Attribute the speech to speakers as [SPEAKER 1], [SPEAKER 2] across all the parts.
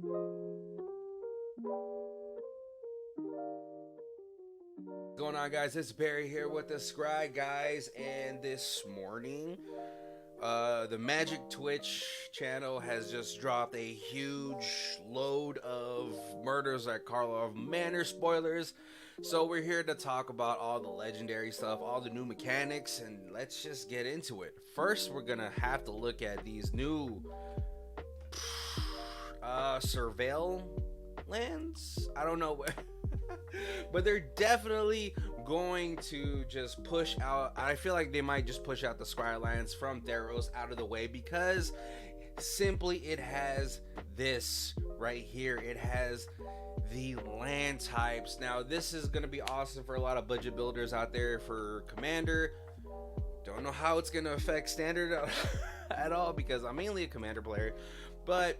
[SPEAKER 1] What's going on, guys? It's Barry here with the Scryguys, and this morning the Magic Twitch channel has just dropped a huge load of murders at Karlov Manor spoilers. So we're here to talk about all the legendary stuff, all the new mechanics, and let's just get into it. First, we're gonna have to look at these new Surveil lands. I don't know what but they're definitely going to just push out. I feel like they might just push out the Scry lands from Theros out of the way, because simply it has this right here. It has the land types. Now this is going to be awesome for a lot of budget builders out there for Commander. Don't know how it's going to affect Standard at all, because I'm mainly a Commander player, but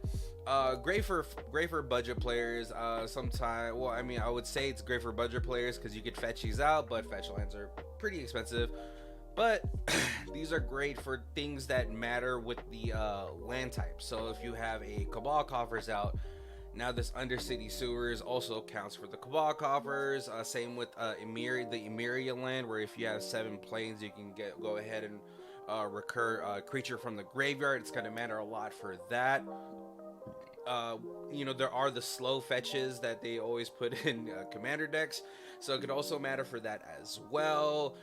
[SPEAKER 1] great for budget players. Sometimes, well, I mean, I would say it's great for budget players because you could fetch these out, but fetch lands are pretty expensive. But these are great for things that matter with the land type. So if you have a Cabal Coffers out, now this Undercity Sewers also counts for the Cabal Coffers. Same with the Emeria land, where if you have 7 planes, you can go ahead and recur a creature from the graveyard. It's going to matter a lot for that. You know, there are the slow fetches that they always put in commander decks, so it could also matter for that as well.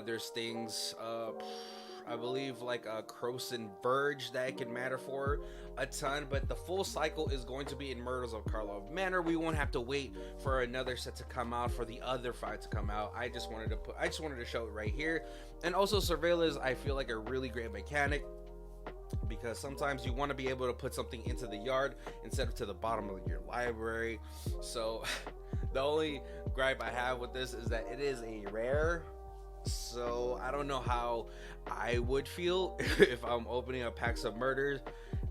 [SPEAKER 1] There's things, I believe, like Croson Verge that it can matter for a ton, but the full cycle is going to be in Murders of Karlov Manor. We won't have to wait for another set to come out, for the other 5 to come out. I just wanted to show it right here. And also, Surveil is, I feel like, a really great mechanic, because sometimes you want to be able to put something into the yard instead of to the bottom of your library. So the only gripe I have with this is that it is a rare, so I don't know how I would feel if I'm opening up packs of murders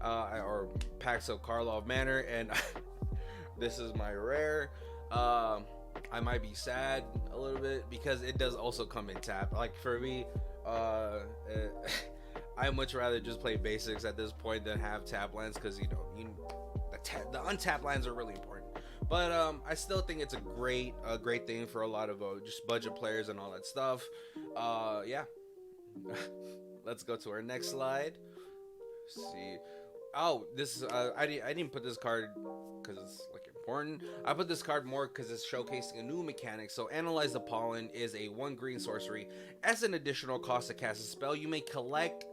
[SPEAKER 1] or packs of Karlov Manor and this is my rare. I might be sad a little bit, because it does also come in tap. Like for me, I much rather just play basics at this point than have tap lands, because the untapped lands are really important. But I still think it's a great thing for a lot of just budget players and all that stuff. Yeah. Let's go to our next slide. See. Oh, this is I didn't put this card because it's like important. I put this card more because it's showcasing a new mechanic. So Analyze the Pollen is a 1 green sorcery. As an additional cost to cast a spell, you may collect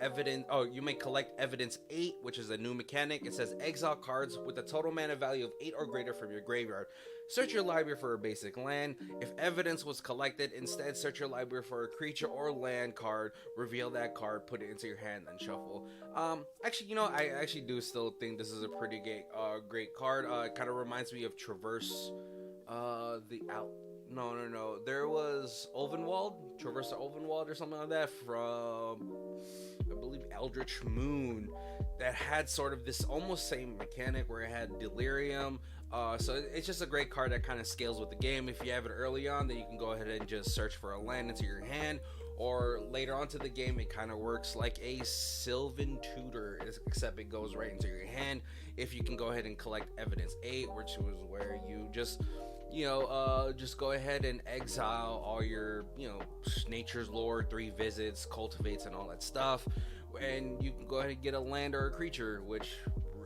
[SPEAKER 1] evidence 8, which is a new mechanic. It says exile cards with a total mana value of 8 or greater from your graveyard. Search your library for a basic land. If evidence was collected, instead search your library for a creature or land card, reveal that card, put it into your hand, and shuffle. Actually, I actually do still think this is a pretty great card. It kind of reminds me of Traverse No. There was Traverse the Ulvenwald or something like that from, I believe, Eldritch Moon, that had sort of this almost same mechanic where it had Delirium. So it's just a great card that kind of scales with the game. If you have it early on, then you can go ahead and just search for a land into your hand, or later on to the game, it kind of works like a Sylvan Tutor, except it goes right into your hand if you can go ahead and collect evidence 8, which was where you just go ahead and exile all your, Nature's Lore, 3 visits, cultivates, and all that stuff, and you can go ahead and get a land or a creature, which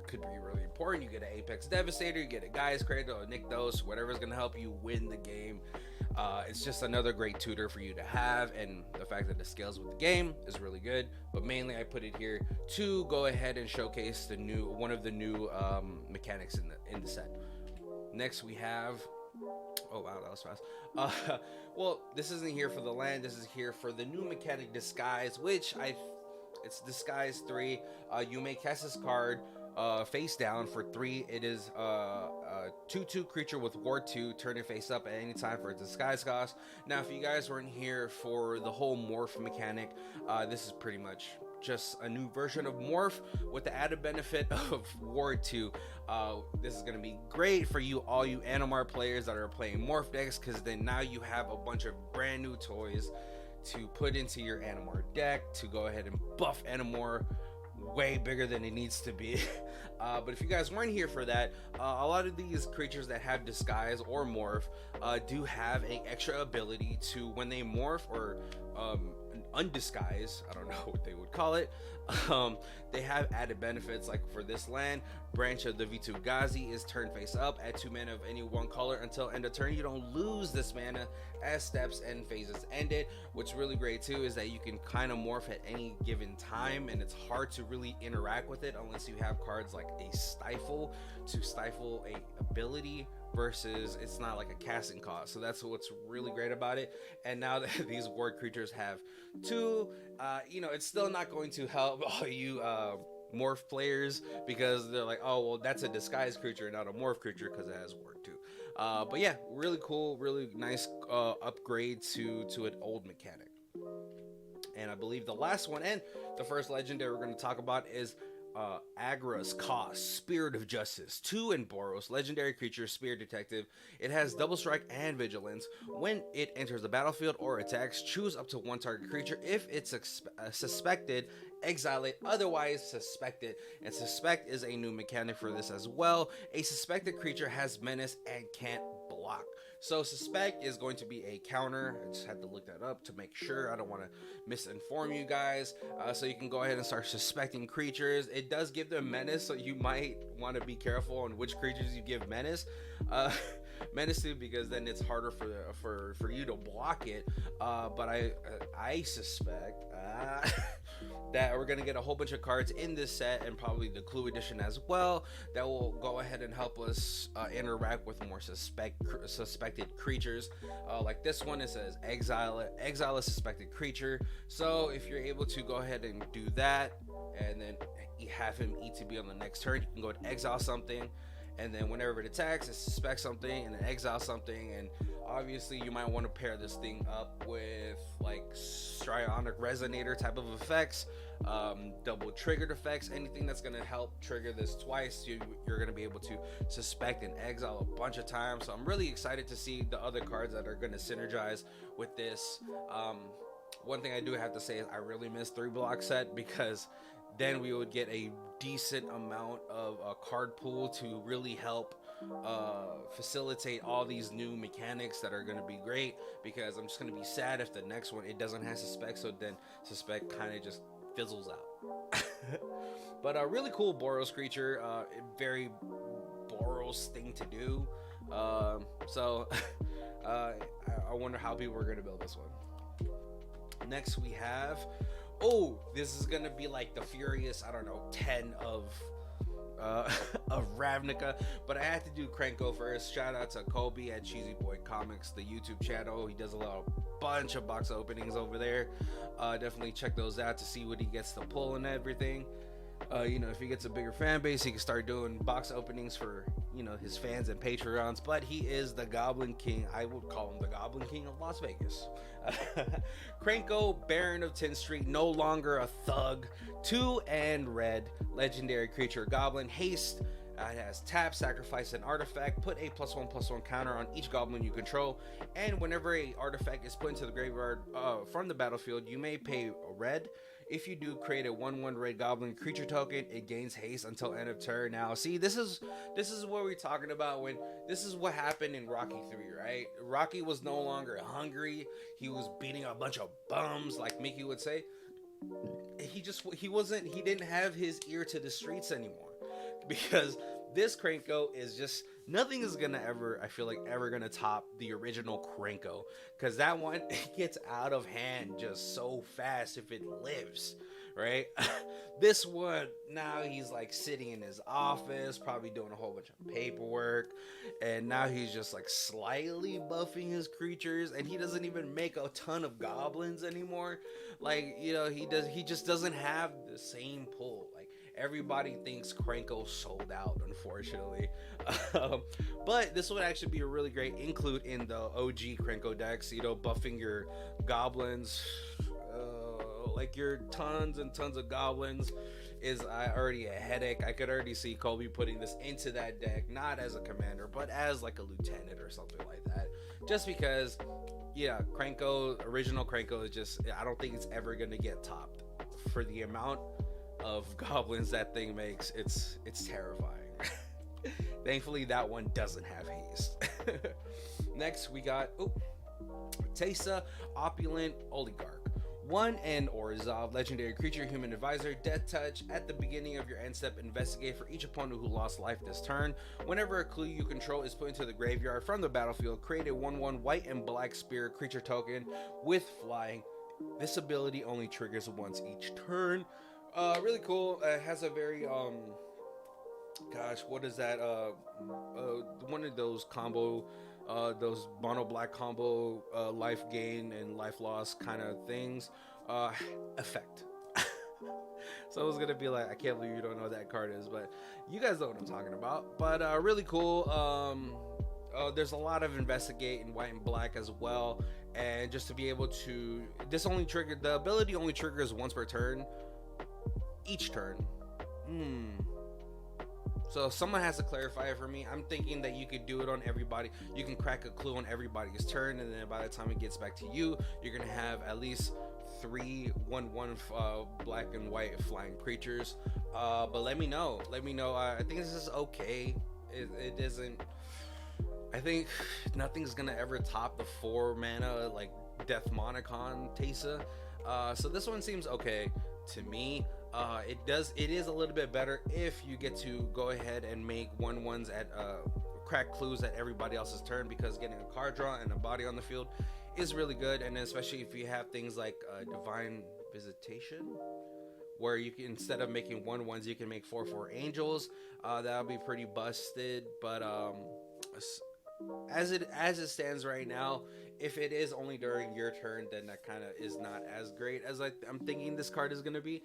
[SPEAKER 1] could be really important. You get an Apex Devastator, you get a Gaia's Cradle, a Nykthos, whatever's going to help you win the game. It's just another great tutor for you to have, and the fact that it scales with the game is really good. But mainly I put it here to go ahead and showcase one of the new mechanics in the set. Next we have, oh wow, that was fast. Well, this isn't here for the land, this is here for the new mechanic Disguise, which it's Disguise 3. You may cast this card face down for 3. It is a 2/2 creature with Ward 2. Turn it face up at any time for its disguise cost. Now, if you guys weren't here for the whole morph mechanic, this is pretty much just a new version of morph with the added benefit of Ward 2. This is going to be great for all you Animar players that are playing morph decks, because then now you have a bunch of brand new toys to put into your Animar deck to go ahead and buff Animar way bigger than it needs to be. But if you guys weren't here for that, a lot of these creatures that have disguise or morph do have an extra ability to, when they morph or undisguise, I don't know what they would call it, they have added benefits. Like for this land, Branch of the Vitu-Ghazi is turned face up, add 2 mana of any one color until end of turn. You don't lose this mana as steps and phases ended. What's really great too is that you can kind of morph at any given time, and it's hard to really interact with it unless you have cards like a Stifle to stifle a ability, versus it's not like a casting cost. So that's what's really great about it. And now that these ward creatures have 2, you know, it's still not going to help all you morph players, because they're like, oh well, that's a disguised creature, not a morph creature, because it has ward too. But yeah, really cool, really nice upgrade to an old mechanic. And I believe the last one and the first legendary we're going to talk about is Agra's Cost, Spirit of Justice, 2 in Boros, legendary creature, Spirit Detective. It has double strike and vigilance. When it enters the battlefield or attacks, choose up to 1 target creature. If it's suspected, exile it, otherwise suspect it. And suspect is a new mechanic for this as well. A suspected creature has menace and can't block. So suspect is going to be a counter. I just had to look that up to make sure. I don't want to misinform you guys. So you can go ahead and start suspecting creatures. It does give them menace, so you might want to be careful on which creatures you give menace. Menace to, because then it's harder for you to block it. But I suspect that we're gonna get a whole bunch of cards in this set, and probably the Clue edition as well, that will go ahead and help us interact with more suspected creatures. Like this one, it says exile a suspected creature. So if you're able to go ahead and do that, and then you have him ETB on the next turn, you can go and exile something, and then whenever it attacks, it suspects something and then exile something. And obviously you might want to pair this thing up with like Strionic Resonator type of effects, double triggered effects, anything that's going to help trigger this twice. You're going to be able to suspect and exile a bunch of times. So I'm really excited to see the other cards that are going to synergize with this. One thing I do have to say is I really miss 3-block set, because then we would get a decent amount of card pool to really help facilitate all these new mechanics that are going to be great. Because I'm just going to be sad if the next one, it doesn't have suspect, so then suspect kind of just fizzles out. But a really cool Boros creature, very Boros thing to do. So I wonder how people are going to build this one. Next we have, this is gonna be like the Furious, I don't know, 10 of Ravnica, but I had to do Krenko first. Shout out to Kobe at Cheesy Boy Comics, the YouTube channel. He does a bunch of box openings over there. Definitely check those out to see what he gets to pull and everything. You know, if he gets a bigger fan base, he can start doing box openings for, you know, his fans and Patreons. But he is the Goblin King. I would call him the Goblin King of Las Vegas. Krenko, Baron of 10th Street, no longer a thug. 2 and red, legendary creature, Goblin. Haste. It has tap, sacrifice an artifact, put a +1/+1 counter on each goblin you control, and whenever a artifact is put into the graveyard from the battlefield, you may pay red. If you do, create a 1/1 red goblin creature token. It gains haste until end of turn. Now, see, this is what we're talking about when this is what happened in Rocky 3, right? Rocky was no longer hungry. He was beating a bunch of bums, like Mickey would say. He didn't have his ear to the streets anymore, because this Krenko is just, nothing is gonna ever, I feel like, ever gonna top the original Krenko, because that one, it gets out of hand just so fast if it lives, right? This one, now he's like sitting in his office, probably doing a whole bunch of paperwork, and now he's just like slightly buffing his creatures, and he doesn't even make a ton of goblins anymore. Like, you know, he just doesn't have the same pull. Like, everybody thinks Krenko sold out, unfortunately. But this would actually be a really great include in the OG Krenko decks, you know, buffing your goblins, like your tons and tons of goblins is already a headache. I could already see Kobe putting this into that deck, not as a commander, but as like a lieutenant or something like that. Just because, yeah, Krenko, original Krenko is just, I don't think it's ever going to get topped for the amount of goblins that thing makes. It's terrifying. Thankfully, that one doesn't have haste. Next, we got Teysa, Opulent Oligarch. 1 and Orzhov, legendary creature, human advisor, death touch. At the beginning of your end step, investigate for each opponent who lost life this turn. Whenever a clue you control is put into the graveyard from the battlefield, create a 1/1 white and black spirit creature token with flying. This ability only triggers once each turn. Really cool. It has a very what is that? One of those combo, those mono black combo, life gain and life loss kind of things. Effect. So I was gonna be like, I can't believe you don't know what that card is, but you guys know what I'm talking about. But really cool. There's a lot of investigate in white and black as well, and just to be able to, the ability only triggers once per turn, each turn. So someone has to clarify it for me. I'm thinking that you could do it on everybody. You can crack a clue on everybody's turn, and then by the time it gets back to you, you're gonna have at least 3 1/1 black and white flying creatures. But let me know. I think this is okay. It isn't. I think nothing's gonna ever top the 4 mana like Death Monocon Teysa. So this one seems okay to me. It is a little bit better if you get to go ahead and make 1/1s at crack clues at everybody else's turn, because getting a card draw and a body on the field is really good. And especially if you have things like Divine Visitation, where you can, instead of making 1/1s, you can make 4/4 angels. That'll be pretty busted. But as it stands right now, if it is only during your turn, then that kind of is not as great as I'm thinking this card is going to be.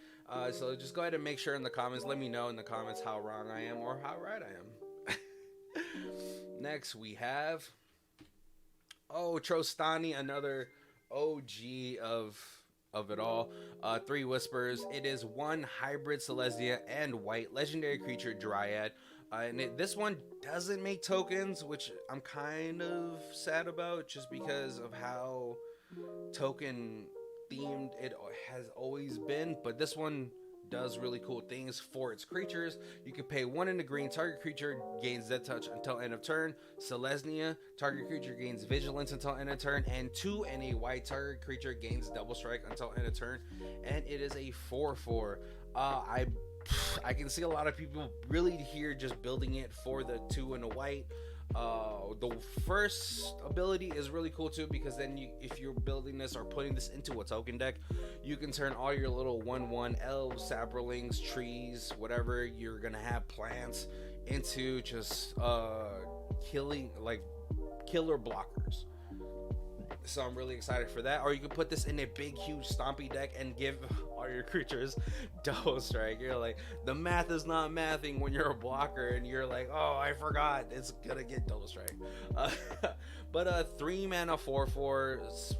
[SPEAKER 1] So just go ahead and make sure in the comments, let me know in the comments how wrong I am or how right I am. Next we have Trostani, another OG of it all. 3 Whispers. It is 1 hybrid Selesnya and white legendary creature Dryad. And this one doesn't make tokens, which I'm kind of sad about, just because of how token themed it has always been. But this one does really cool things for its creatures. You can pay 1 in the green, target creature gains death touch until end of turn. Selesnya, target creature gains vigilance until end of turn, and 2 in a white, target creature gains double strike until end of turn. And it is a 4/4. I can see a lot of people really here just building it for the 2 and a white. The first ability is really cool too, because then if you're building this or putting this into a token deck, you can turn all your little 1/1 elves, saplings, trees, whatever you're gonna have, plants, into just killer blockers. So I'm really excited for that. Or you can put this in a big huge stompy deck and give all your creatures double strike. You're like, the math is not mathing when you're a blocker, and you're like, oh, I forgot, it's gonna get double strike. But 3 mana 4/4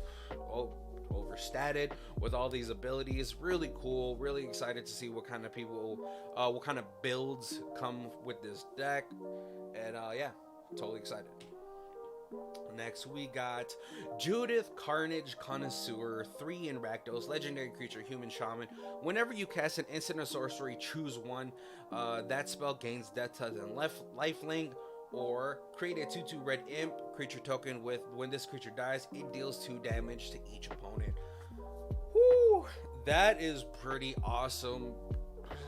[SPEAKER 1] overstated with all these abilities. Really cool. Really excited to see what kind of builds come with this deck. And yeah, totally excited. Next we got Judith, Carnage Connoisseur, 3 in Rakdos, legendary creature, human shaman. Whenever you cast an instant or sorcery, choose 1. That spell gains death touch and lifelink, or create a 2/2 red imp creature token with, when this creature dies, it deals 2 damage to each opponent. Whoo, that is pretty awesome.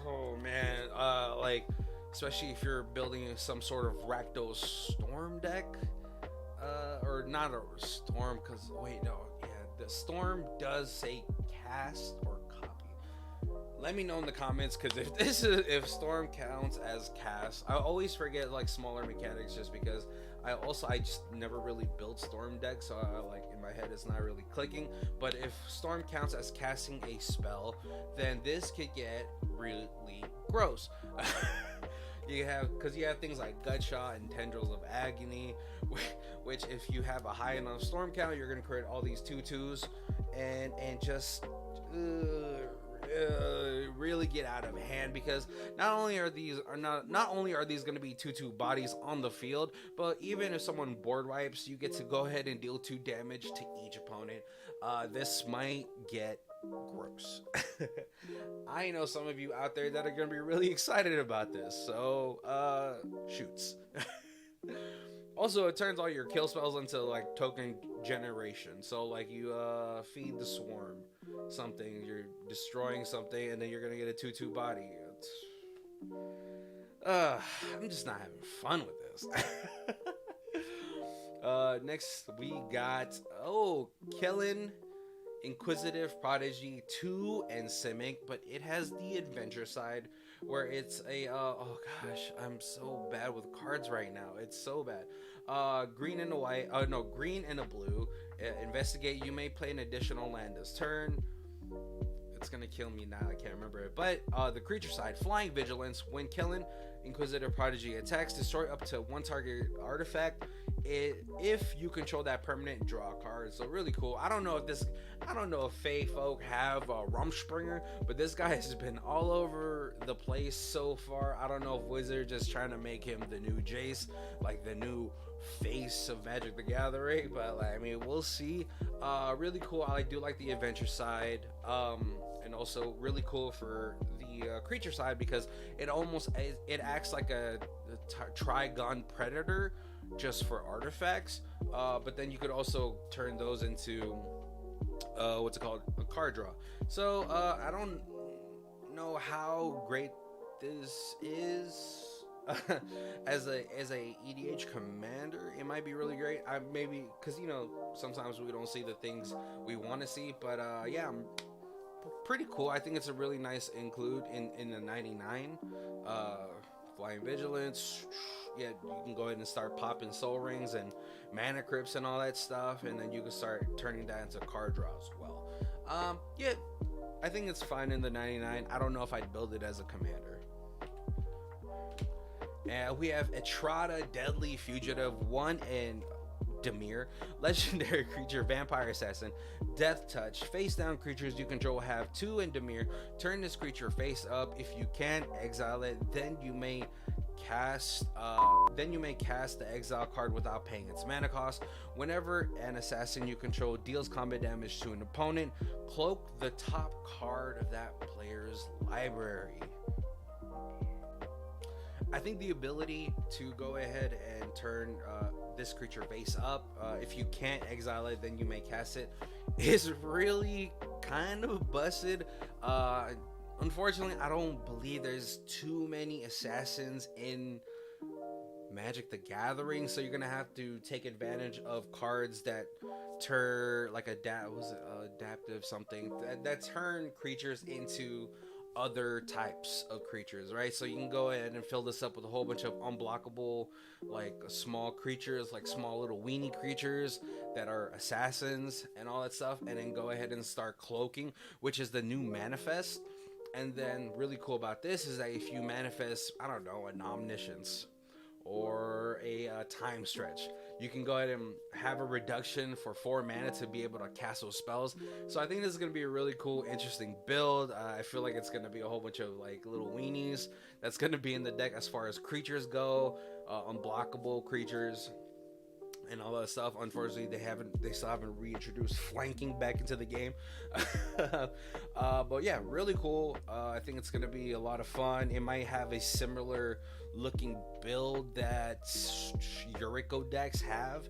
[SPEAKER 1] Oh man, especially if you're building some sort of Rakdos Storm deck. Or not a storm, because the storm does say cast or copy. Let me know in the comments, because if storm counts as cast, I always forget like smaller mechanics, just because I just never really built storm decks, so in my head it's not really clicking. But if storm counts as casting a spell, then this could get really gross. Because you have things like Gutshot and Tendrils of Agony, which if you have a high enough storm count, you're going to create all these 2/2s and just really get out of hand, because not only are these going to be 2/2 bodies on the field, but even if someone board wipes, you get to go ahead and deal 2 damage to each opponent. This might get gross. I know some of you out there that are going to be really excited about this, so shoots. Also, it turns all your kill spells into like token generation. So like you feed the swarm something, you're destroying something, and then you're gonna get a 2/2 body. I'm just not having fun with this. Next we got Kellen, Inquisitive Prodigy 2 and Simic, but it has the adventure side where it's a oh gosh, I'm so bad with cards right now. It's so bad. Green and a white. No, green and a blue. Investigate. You may play an additional land this turn. It's gonna kill me now. I can't remember it. But the creature side, Flying Vigilance. When killing Inquisitor Prodigy attacks, destroy up to one target artifact. If you control that permanent, draw a card. So really cool. I don't know if Fae folk have Rumspringer, but this guy has been all over the place so far. I don't know if Wizard just trying to make him the new Jace, like the new face of Magic the Gathering, but like, I mean, we'll see. Really cool. I do like the adventure side, and also really cool for the creature side because it acts like a Trigon Predator just for artifacts, but then you could also turn those into what's it called, a card draw. So I don't know how great this is. as a EDH commander, it might be really great. I maybe because sometimes we don't see the things we want to see, but yeah, pretty cool. I think it's a really nice include in the 99. Flying Vigilance. Yeah, you can go ahead and start popping Soul Rings and Mana Crypts and all that stuff, and then you can start turning that into card draw as well. Yeah, I think it's fine in the 99. I don't know if I'd build it as a commander. And we have Etrada, Deadly Fugitive 1 and Dimir, legendary creature, vampire assassin, death touch. Face down creatures you control have 2 and Dimir. Turn this creature face up. If you can, exile it. Then you may cast the exile card without paying its mana cost. Whenever an assassin you control deals combat damage to an opponent, cloak the top card of that player's library. I think the ability to go ahead and turn this creature face up, if you can't exile it, then you may cast it, is really kind of busted. Unfortunately, I don't believe there's too many assassins in Magic the Gathering, so you're gonna have to take advantage of cards that turn like adaptive something that turn creatures into other types of creatures, right? So you can go ahead and fill this up with a whole bunch of unblockable like small creatures, like small little weenie creatures that are assassins and all that stuff, and then go ahead and start cloaking, which is the new manifest. And then really cool about this is that if you manifest, I don't know, an omniscience or a time stretch, you can go ahead and have a reduction for 4 mana to be able to cast those spells. So I think this is going to be a really cool, interesting build. I feel like it's going to be a whole bunch of like little weenies that's going to be in the deck as far as creatures go, unblockable creatures and all that stuff. Unfortunately, they still haven't reintroduced flanking back into the game. But yeah, really cool. I think it's going to be a lot of fun. It might have a similar looking build that Yuriko decks have,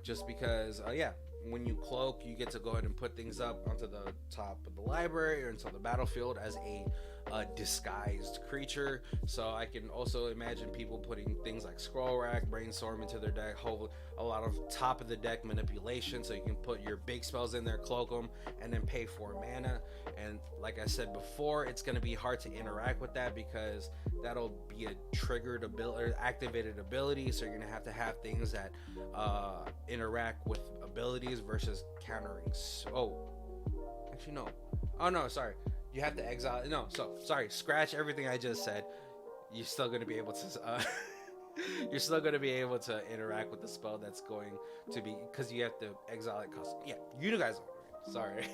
[SPEAKER 1] just because yeah, when you cloak, you get to go ahead and put things up onto the top of the library or into the battlefield as a disguised creature. So I can also imagine people putting things like Scroll Rack, Brainstorm into their deck, a lot of top of the deck manipulation, so you can put your big spells in there, cloak them, and then pay 4 mana. And like I said before, it's going to be hard to interact with that because that'll be a triggered ability or activated ability, so you're going to have things that interact with abilities versus countering. Actually no. Oh no, sorry. You have to exile. No, so sorry. Scratch everything I just said. You're still going to be able to. You're still going to be able to interact with the spell that's going to be, because you have to exile it. Cause yeah, you guys. Sorry.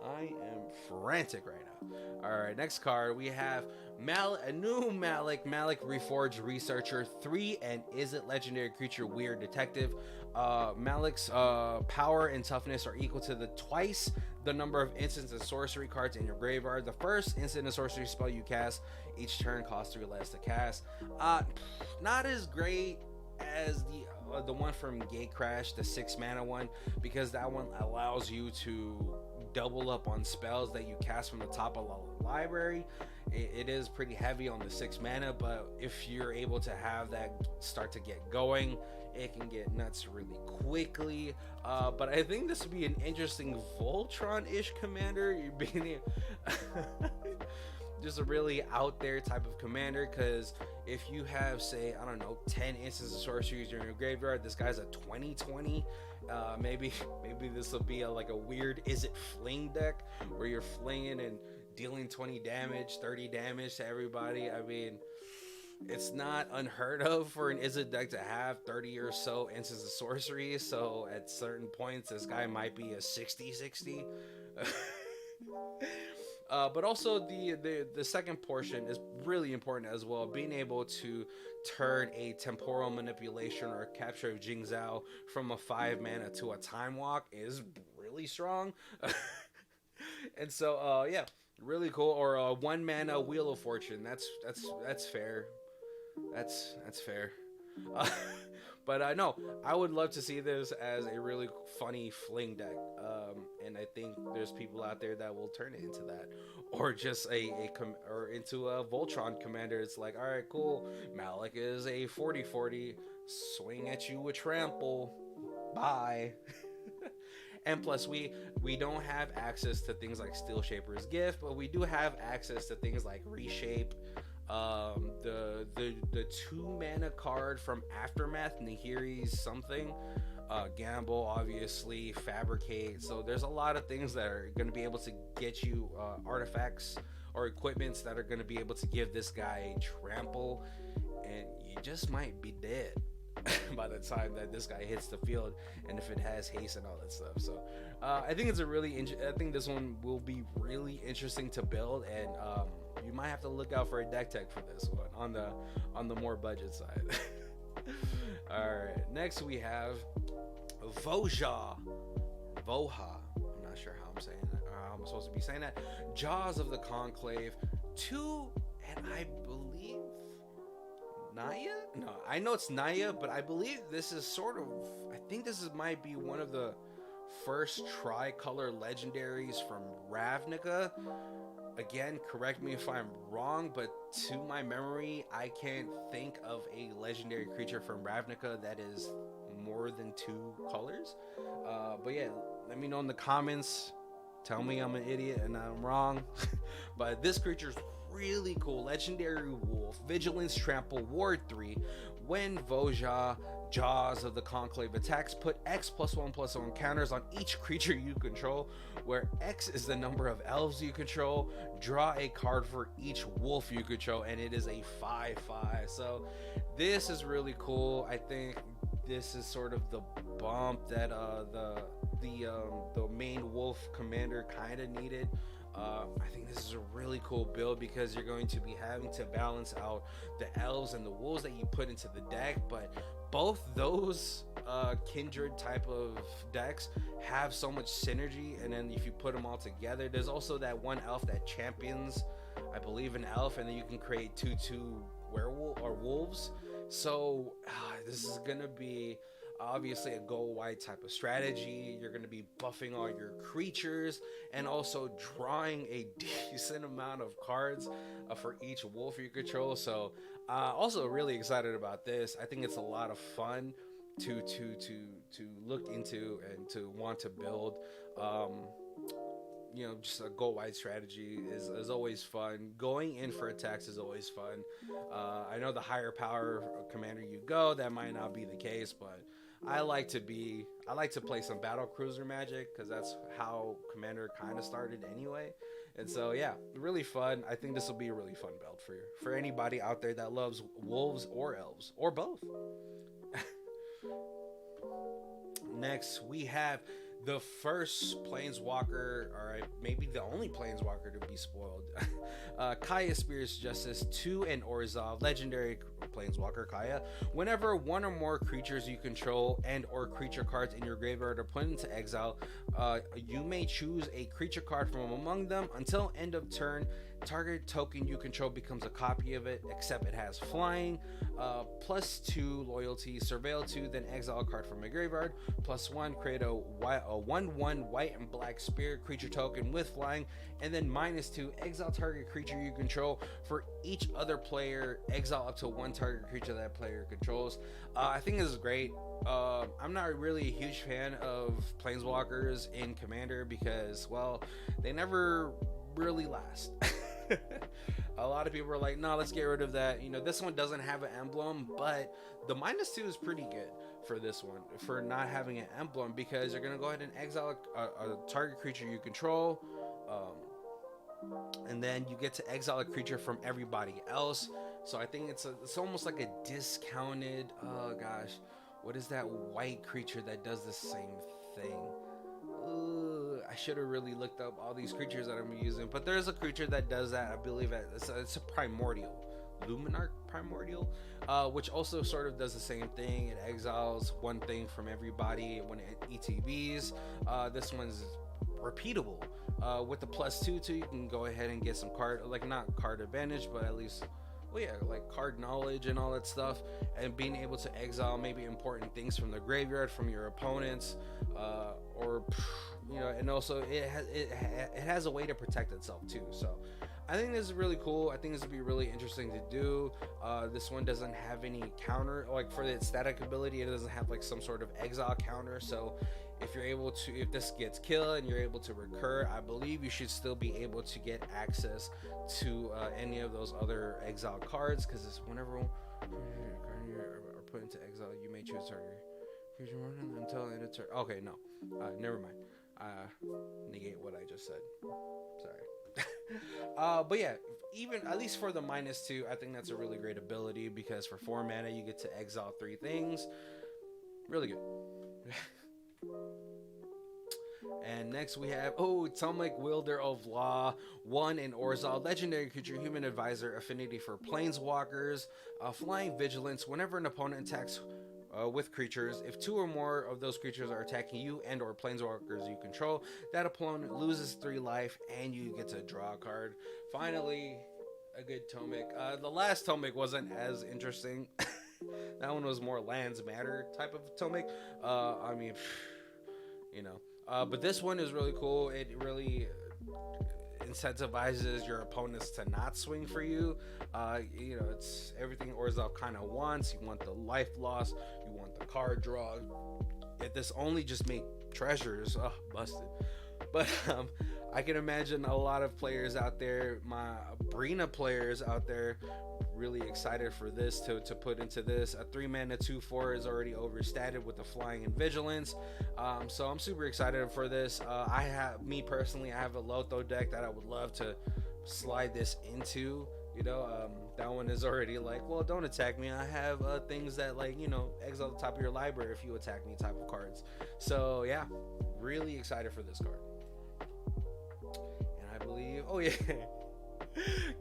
[SPEAKER 1] I am frantic right now. All right, next card we have a new Malik Reforged Researcher 3, and is it legendary creature Weird Detective. Malik's power and toughness are equal to the twice the number of instants and sorcery cards in your graveyard. The first instant and sorcery spell you cast each turn costs 3 less to cast. Not as great as the one from Gate Crash, the 6 mana one, because that one allows you to double up on spells that you cast from the top of the library. It is pretty heavy on the 6 mana, but if you're able to have that start to get going, it can get nuts really quickly. But I think this would be an interesting Voltron-ish commander. You're being just a really out there type of commander, because if you have, say, I don't know, 10 instances of sorceries in your graveyard, this guy's a 20/20. Maybe this will be like a weird Is It Fling deck where you're flinging and dealing 20 damage, 30 damage to everybody. I mean, it's not unheard of for an Is It deck to have 30 or so instances of sorcery, so at certain points this guy might be a 60/60. But also the second portion is really important as well. Being able to turn a temporal manipulation or capture of Jingzhou from a 5 mana to a time walk is really strong. And so yeah, really cool. Or a 1 mana Wheel of Fortune. That's fair. That's fair. But no, I would love to see this as a really funny fling deck, and I think there's people out there that will turn it into that, or just or into a Voltron commander. It's like, all right, cool. Malik is a 40/40, swing at you with trample, bye. And plus, we don't have access to things like Steel Shaper's Gift, but we do have access to things like Reshape. The 2 mana card from Aftermath, Nahiri's something, Gamble, obviously, Fabricate. So there's a lot of things that are going to be able to get you artifacts or equipments that are going to be able to give this guy trample, and you just might be dead by the time that this guy hits the field, and if it has haste and all that stuff. So I think it's I think this one will be really interesting to build, and you might have to look out for a deck tech for this one on the more budget side. All right, next we have Voha. I'm not sure how I'm saying that, or how I'm supposed to be saying that. Jaws of the Conclave 2, and I believe Naya? No, I know it's Naya, but I believe this is I think this might be one of the first tricolor legendaries from Ravnica. Again, correct me if I'm wrong, but to my memory, I can't think of a legendary creature from Ravnica that is more than 2 colors. But yeah, let me know in the comments. Tell me I'm an idiot and I'm wrong. But this creature's really cool. Legendary Wolf, Vigilance, Trample, Ward 3. When Voja, Jaws of the Conclave attacks, put X +1/+1 counters on each creature you control, where X is the number of elves you control. Draw a card for each wolf you control, and it is a 5/5. So this is really cool. I think this is sort of the bump that the main wolf commander kind of needed. I think this is a really cool build because you're going to be having to balance out the elves and the wolves that you put into the deck, but both those kindred type of decks have so much synergy, and then if you put them all together, there's also that one elf that champions, I believe, an elf, and then you can create 2/2 werewolf or wolves. So this is gonna be obviously a go wide type of strategy. You're going to be buffing all your creatures and also drawing a decent amount of cards for each wolf you control. So also really excited about this. I think it's a lot of fun to look into and to want to build. Just a go wide strategy is always fun. Going in for attacks is always fun. I know the higher power commander you go, that might not be the case, but I like to play some battle cruiser magic because that's how Commander kind of started anyway. And so yeah, really fun. I think this will be a really fun build for anybody out there that loves wolves or elves or both. Next we have the first planeswalker, or maybe the only planeswalker to be spoiled. Kaya Spears Justice 2 and Orzhov, legendary planeswalker Kaya. Whenever one or more creatures you control and or creature cards in your graveyard are put into exile, you may choose a creature card from among them. Until end of turn, target token you control becomes a copy of it, except it has flying. +2 loyalty, Surveil 2, then exile a card from a graveyard. +1, create a 1/1 white and black spirit creature token with flying, and then -2, exile target creature you control. For each other player, exile up to one target creature that player controls. I think this is great. I'm not really a huge fan of planeswalkers in Commander because, well, they never really last. A lot of people are like, no, let's get rid of that. You know, this one doesn't have an emblem, but the -2 is pretty good for this one, for not having an emblem, because you're gonna go ahead and exile a target creature you control, and then you get to exile a creature from everybody else. So I think it's almost like a discounted, oh gosh, what is that white creature that does the same thing? I should have really looked up all these creatures that I'm using, but there's a creature that does that. I believe it's a primordial, Luminarch Primordial, which also sort of does the same thing. It exiles one thing from everybody when it ETBs. This one's repeatable. With the +2 too, you can go ahead and get some card, like not card advantage, but at least, well, yeah, like card knowledge and all that stuff, and being able to exile maybe important things from the graveyard from your opponents, or you know, and also it has a way to protect itself too. So I think this is really cool. I think this would be really interesting to do. This one doesn't have any counter, like for the static ability, it doesn't have like some sort of exile counter. So if you're able to, if this gets killed and you're able to recur, I believe you should still be able to get access to any of those other exile cards, because it's whenever are put into exile, you may choose target creature until end of turn. Okay, no, never mind. Negate what I just said. Sorry. But yeah, even at least for the -2, I think that's a really great ability, because for 4 mana you get to exile 3 things. Really good. And next we have, Tomic Wielder of Law, 1 in Orzhov, legendary creature, human advisor, affinity for planeswalkers, flying vigilance. Whenever an opponent attacks with creatures, if 2 or more of those creatures are attacking you and or planeswalkers you control, that opponent loses 3 life and you get to draw a card. Finally, a good Tomic. The last Tomic wasn't as interesting. That one was more lands matter type of Tomic. I mean, you know, but this one is really cool. It really incentivizes your opponents to not swing for you. You know, it's everything Orzhov kind of wants. You want the life loss, you want the card draw. If this only just make treasures, busted. But I can imagine a lot of players out there, my Brina players out there, really excited for this to put into this. A 3 mana 2/4 is already overstated with the flying and vigilance. So I'm super excited for this. Me personally, I have a Lotho deck that I would love to slide this into. You know, that one is already like, well, don't attack me. I have things that, like, you know, exile the top of your library if you attack me type of cards. So yeah, really excited for this card. And I believe,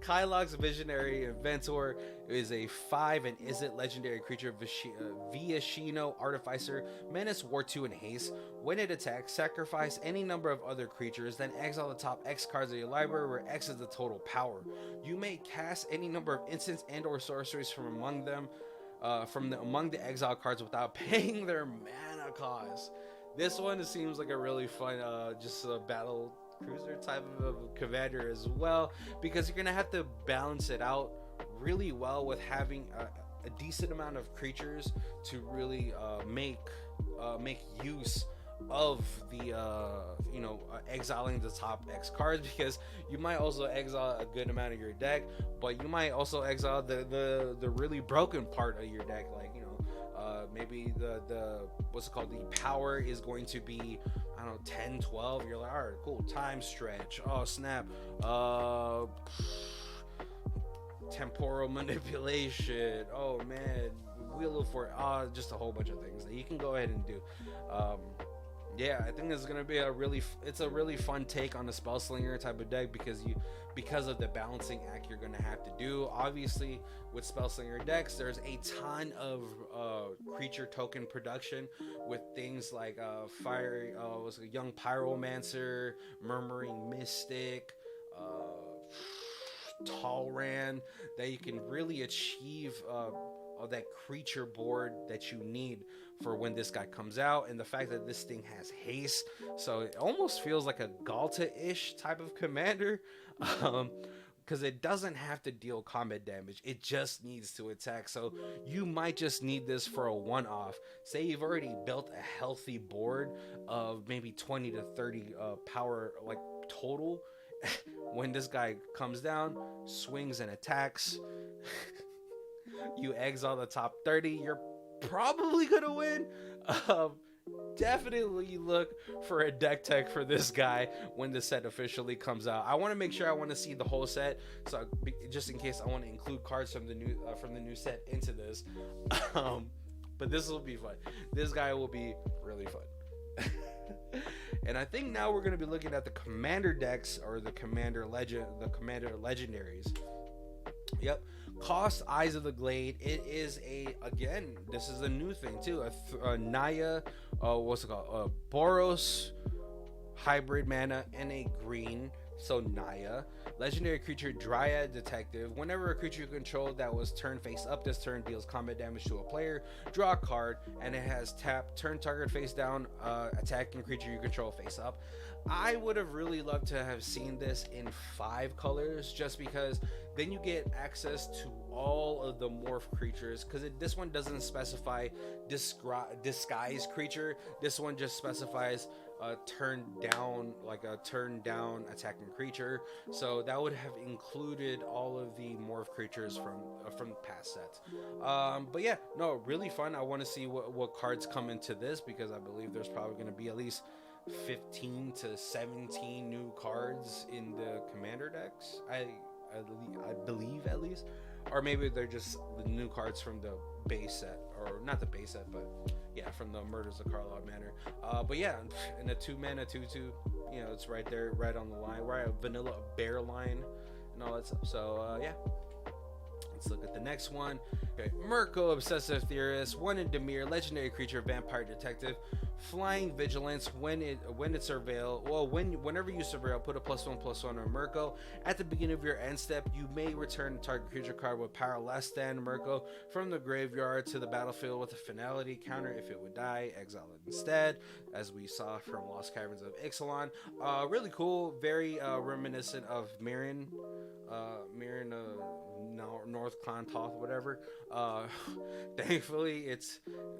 [SPEAKER 1] Kylogg's Visionary Inventor is a 5 and is it legendary creature, Viashino Artificer, Menace, War 2, and Haste. When it attacks, sacrifice any number of other creatures, then exile the top X cards of your library, where X is the total power. You may cast any number of instants and or sorceries from among them, among the exile cards without paying their mana cost. This one seems like a really fun, just a battle cruiser type of commander as well, because you're gonna have to balance it out really well with having a decent amount of creatures to really make use of the exiling the top X cards, because you might also exile a good amount of your deck, but you might also exile the really broken part of your deck, like, you know, maybe the what's it called, the power is going to be, I don't know, 10, 12. You're like, all right, cool, time stretch, oh snap, temporal manipulation, oh man, wheel of fortune, just a whole bunch of things that you can go ahead and do. Yeah, I think it's gonna be a it's a really fun take on the spell slinger type of deck because of the balancing act you're gonna have to do. Obviously, with spell slinger decks, there's a ton of creature token production with things like fire, was a young pyromancer, murmuring mystic, Talran, that you can really achieve that creature board that you need for when this guy comes out, and the fact that this thing has haste, so it almost feels like a Galta-ish type of commander, um, because it doesn't have to deal combat damage, it just needs to attack. So you might just need this for a one-off. Say you've already built a healthy board of maybe 20 to 30 power, like, total. When this guy comes down, swings and attacks, you exile the top 30, you're probably gonna win. Um, Definitely look for a deck tech for this guy when the set officially comes out. I want to make sure I want to see the whole set, so just in case I want to include cards from the new set into this. But this will be fun. This guy will be really fun. And I think now we're going to be looking at the commander decks, or the commander legendaries. Yep. Cost Eyes of the Glade. It is again, this is a new thing too. A Naya, what's it called? Boros hybrid mana and a green. So Naya, legendary creature, Dryad Detective. Whenever a creature you control that was turned face up this turn deals combat damage to a player, draw a card, and it has tap, turn target face down, attacking creature you control face up. I would have really loved to have seen this in 5 colors, just because then you get access to all of the morph creatures, because this one doesn't specify disguise creature. This one just specifies turn down attacking creature. So that would have included all of the morph creatures from past sets. But yeah, no, really fun. I want to see what cards come into this, because I believe there's probably going to be at least 15 to 17 new cards in the commander decks. I believe, at least, or maybe they're just the new cards from the base set, or not the base set, but yeah, from the Murders of Karlov Manor. But yeah, in a 2-mana 2/2, you know, it's right there, right on the line, right, a vanilla bear line and all that stuff. So yeah, let's look at the next one. Okay, Mirko, Obsessive Theorist, 1 in Demir, legendary creature, vampire detective, flying vigilance. When it's Surveil, whenever you Surveil, put a +1/+1 on Mirko. At the beginning of your end step, you may return a target creature card with power less than Mirko from the graveyard to the battlefield with a finality counter. If it would die, exile it instead, as we saw from Lost Caverns of Ixalan. Really cool, very reminiscent of Mirren, North Clan Toth, whatever. Thankfully, it's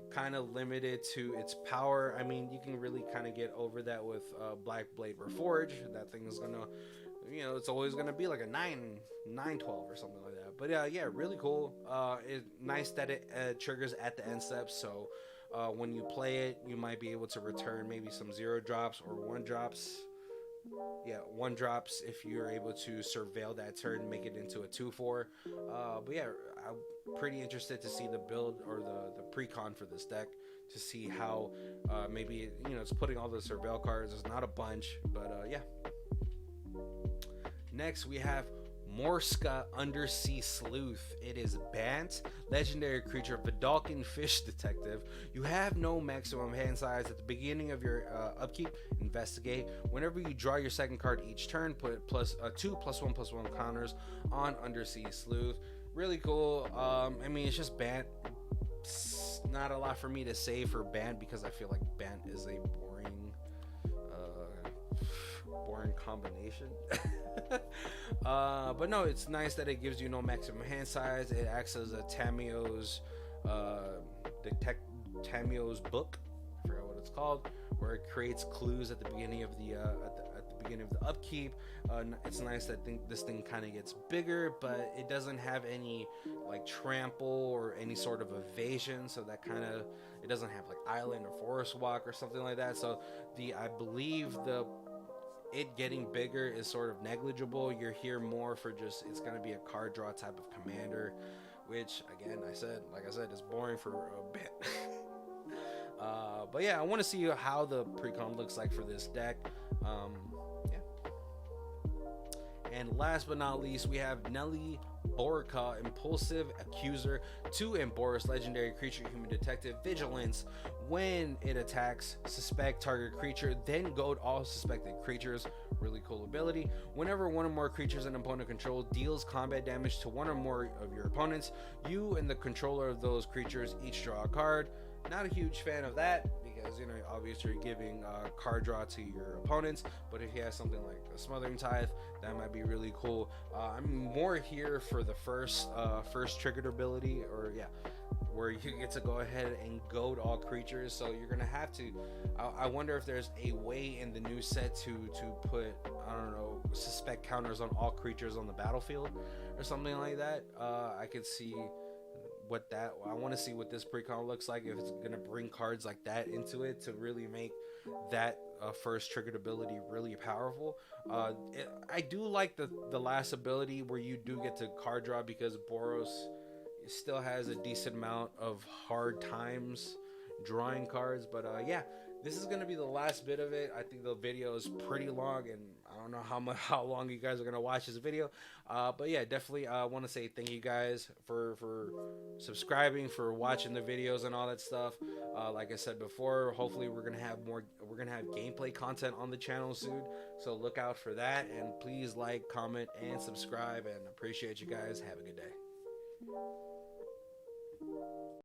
[SPEAKER 1] kind of limited to its power. I mean, you can really kind of get over that with Black Blade Reforge. That thing is gonna, you know, it's always gonna be like a 9/12 or something like that. But yeah, really cool. It's nice that it triggers at the end step, so when you play it, you might be able to return maybe some 0-drops or 1-drops. Yeah, 1-drops if you're able to Surveil that turn, make it into a 2/4. But yeah, I'm pretty interested to see the build, or the pre-con for this deck, to see how maybe, you know, it's putting all the Surveil cards. There's not a bunch, but yeah. Next we have Morska Undersea Sleuth. It is Bant, legendary creature, Vidalcan Fish Detective. You have no maximum hand size. At the beginning of your upkeep, investigate. Whenever you draw your second card each turn, put +2 +1/+1 counters on Undersea Sleuth. Really cool. I mean, it's just Bant. It's not a lot for me to say for Bant, because I feel like Bant is a boring combination. But no, it's nice that it gives you no maximum hand size. It acts as a Tamio's Tamio's book, I forgot what it's called, where it creates clues at the beginning of the upkeep. It's nice that this thing kind of gets bigger, but it doesn't have any like trample or any sort of evasion, so that kind of, it doesn't have like island or forest walk or something like that. So I believe it getting bigger is sort of negligible. You're here more for just, it's going to be a card draw type of commander, which again, like I said, is boring for a bit. But yeah, I want to see how the pre-con looks like for this deck. Yeah. And last but not least, we have Nelly Borica, Impulsive Accuser, 2 and Boris, legendary creature, human detective, vigilance. When it attacks, suspect target creature, then goad all suspected creatures. Really cool ability. Whenever one or more creatures an opponent control deals combat damage to one or more of your opponents, you and the controller of those creatures each draw a card. Not a huge fan of that because, you know, obviously you're giving card draw to your opponents, but if he has something like a Smothering Tithe, that might be really cool. I'm more here for the first triggered ability, or yeah, where you get to go ahead and goad all creatures. So you're gonna have to. I wonder if there's a way in the new set to put, I don't know, suspect counters on all creatures on the battlefield or something like that. I could see what that. I want to see what this precon looks like, if it's gonna bring cards like that into it to really make that first triggered ability really powerful. I do like the last ability where you do get to card draw, because Boros still has a decent amount of hard times drawing cards. But yeah, this is gonna be the last bit of it. I think the video is pretty long, and I don't know how long you guys are gonna watch this video. But yeah, definitely want to say thank you guys for subscribing, for watching the videos and all that stuff. Like I said before, hopefully we're gonna have gameplay content on the channel soon, so look out for that. And please like, comment, and subscribe, and appreciate you guys. Have a good day.